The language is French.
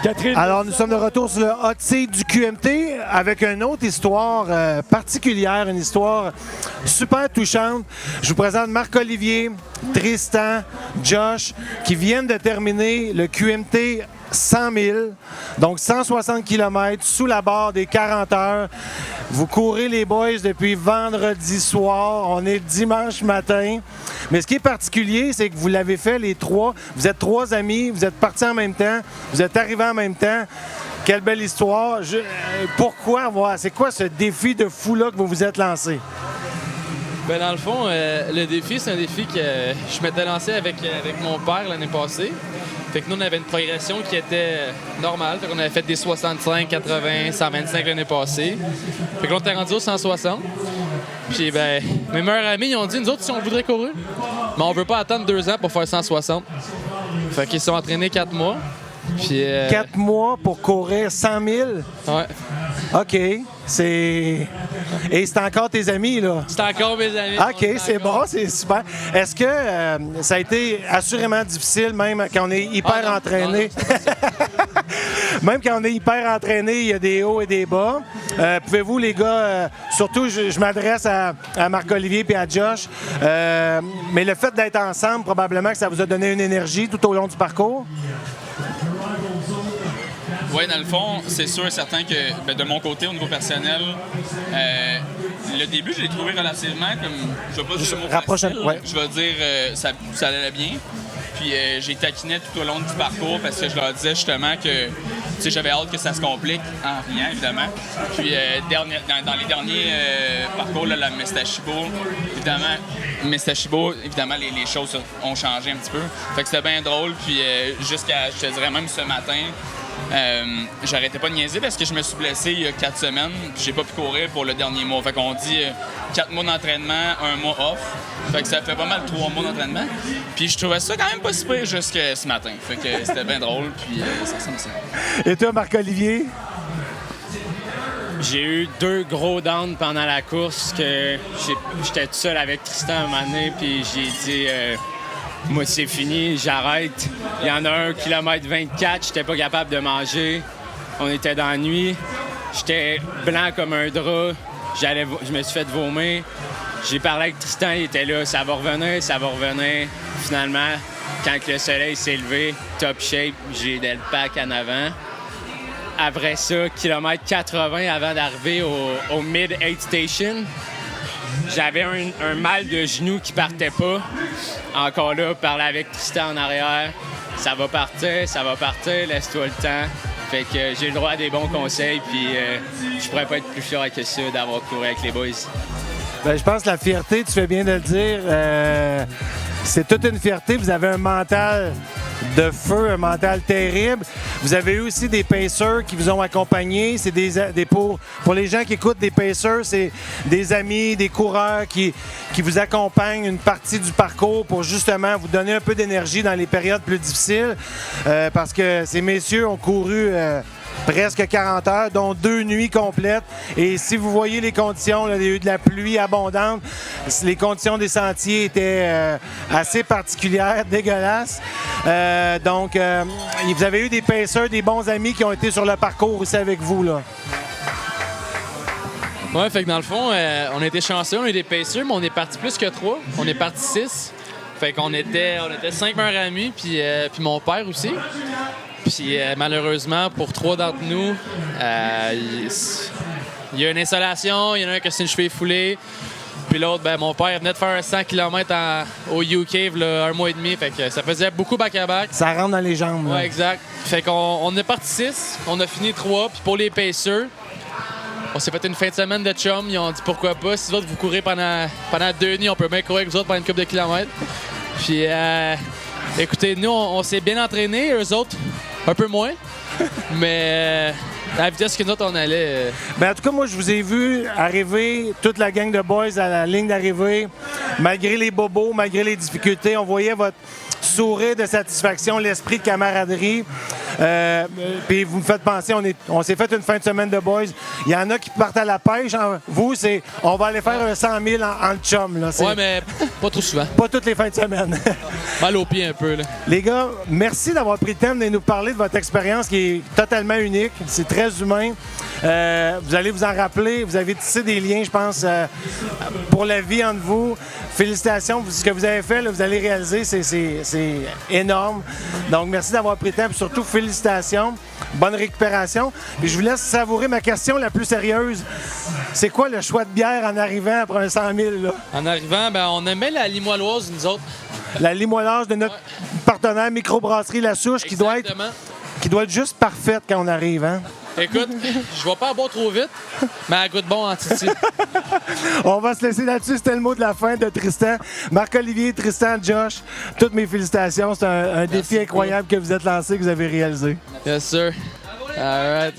Catherine. Alors, nous sommes de retour sur le hot seat du QMT avec une autre histoire particulière, une histoire super touchante. Je vous présente Marc-Olivier, Tristan, Josh, qui viennent de terminer le QMT 100 000, donc 160 km sous la barre des 40 heures. Vous courez les boys depuis vendredi soir, on est dimanche matin. Mais ce qui est particulier, c'est que vous l'avez fait les trois. Vous êtes trois amis, vous êtes partis en même temps, vous êtes arrivés en même temps. Quelle belle histoire. Pourquoi? C'est quoi ce défi de fou-là que vous vous êtes lancé? Ben dans le fond, le défi, c'est un défi que je m'étais lancé avec mon père l'année passée. Fait que nous, on avait une progression qui était normale. Fait qu'on avait fait des 65, 80, 125 l'année passée. Fait que là, on était rendu au 160. Puis, ben, mes meilleurs amis, ils ont dit, nous autres, si on voudrait courir, mais on veut pas attendre 2 ans pour faire 160. Fait qu'ils se sont entraînés 4 mois. Puis, 4 mois pour courir 100 000? Ouais. OK. Et c'est encore tes amis, là? C'est encore mes amis. OK, c'est bon, c'est super. Est-ce que ça a été assurément difficile, même quand on est hyper entraîné? Même quand on est hyper entraîné, il y a des hauts et des bas. Pouvez-vous, les gars, surtout, je m'adresse à Marc-Olivier et à Josh, mais le fait d'être ensemble, probablement que ça vous a donné une énergie tout au long du parcours? Oui, dans le fond, c'est sûr et certain que de mon côté, au niveau personnel, le début, je l'ai trouvé relativement comme. Je vais pas dire le mot facile, ouais. Je vais dire ça allait bien. Puis j'ai taquiné tout au long du parcours parce que je leur disais justement que j'avais hâte que ça se complique en rien, évidemment. Puis dans les derniers parcours, là, la Mestachibo, évidemment, les choses ont changé un petit peu. Fait que c'était bien drôle. Puis jusqu'à, je te dirais même ce matin, j'arrêtais pas de niaiser parce que je me suis blessé il y a 4 semaines puis j'ai pas pu courir pour le dernier mois. Fait qu'on dit 4 mois d'entraînement, 1 mois off. Fait que ça fait pas mal 3 mois d'entraînement. Puis je trouvais ça quand même pas si pire jusqu'à ce matin. Fait que c'était bien drôle puis ça ressemble à ça. Et toi, Marc-Olivier? J'ai eu 2 gros downs pendant la course que j'étais tout seul avec Tristan un moment donné puis j'ai dit... moi, c'est fini, j'arrête. Il y en a 1 km 24, j'étais pas capable de manger. On était dans la nuit. J'étais blanc comme un drap. Je me suis fait vomir. J'ai parlé avec Tristan, il était là. Ça va revenir, ça va revenir. Finalement, quand le soleil s'est levé, top shape, j'ai le pack en avant. Après ça, kilomètre 80 avant d'arriver au Mid-8 Station. J'avais un mal de genou qui partait pas. Encore là, parler avec Tristan en arrière. Ça va partir, laisse-toi le temps. Fait que j'ai le droit à des bons conseils, puis je pourrais pas être plus fier que ça d'avoir couru avec les boys. Bien, je pense que la fierté, tu fais bien de le dire, c'est toute une fierté. Vous avez un mental de feu, un mental terrible. Vous avez eu aussi des pacers qui vous ont accompagné. C'est pour les gens qui écoutent des pacers, c'est des amis, des coureurs qui vous accompagnent une partie du parcours pour justement vous donner un peu d'énergie dans les périodes plus difficiles. Parce que ces messieurs ont couru presque 40 heures, dont 2 nuits complètes. Et si vous voyez les conditions, là, il y a eu de la pluie abondante. Les conditions des sentiers étaient assez particulières, dégueulasses. Donc, vous avez eu des pacers, des bons amis qui ont été sur le parcours aussi avec vous, là. Ouais, fait que dans le fond, on a été chanceux, on a eu des pacers, mais on est parti plus que 3. On est parti 6. Fait qu'on était 5 meilleurs amis, puis mon père aussi. Puis malheureusement, pour 3 d'entre nous, il y a une installation, il y en a un qui a une cheville foulée. Puis l'autre, ben, mon père venait de faire 100 km au UK là, 1 mois et demi. Fait que ça faisait beaucoup back-à-back. Ça rentre dans les jambes. Ouais, exact. Fait qu'on est parti 6, on a fini 3. Puis pour les pacers, on s'est fait une fin de semaine de chum. Ils ont dit pourquoi pas. Si vous autres vous courez pendant 2 nuits, on peut bien courir avec vous autres pendant une couple de kilomètres. Puis écoutez, nous, on s'est bien entraînés. Eux autres, un peu moins. Mais à la vitesse que nous autres, on allait... Ben, en tout cas, moi, je vous ai vu arriver, toute la gang de boys à la ligne d'arrivée. Malgré les bobos, malgré les difficultés, on voyait votre sourire de satisfaction, l'esprit de camaraderie. Puis vous me faites penser, on s'est fait une fin de semaine de boys. Il y en a qui partent à la pêche. Vous, c'est on va aller faire un 100 000 en chum. Là. Ouais, mais pas trop souvent. Pas toutes les fins de semaine. Mal au pied un peu, là. Les gars, merci d'avoir pris le temps de nous parler de votre expérience qui est totalement unique. C'est très humain. Vous allez vous en rappeler. Vous avez tissé des liens, je pense, pour la vie entre vous. Félicitations. Ce que vous avez fait, là, vous allez réaliser, c'est énorme. Donc, merci d'avoir pris le temps. Puis surtout, félicitations. Bonne récupération. Puis je vous laisse savourer ma question la plus sérieuse. C'est quoi le choix de bière en arrivant après un 100 000? Là? En arrivant, on aimait la Limoilloise, nous autres. La limoilage de notre partenaire microbrasserie La Souche qui doit être juste parfaite quand on arrive. Hein? Écoute, je vais pas boire trop vite, mais elle goûte bon en titi. On va se laisser là-dessus. C'était le mot de la fin de Tristan. Marc-Olivier, Tristan, Josh, toutes mes félicitations. C'est un défi incroyable que vous êtes lancé, que vous avez réalisé. Yes, sir. All right.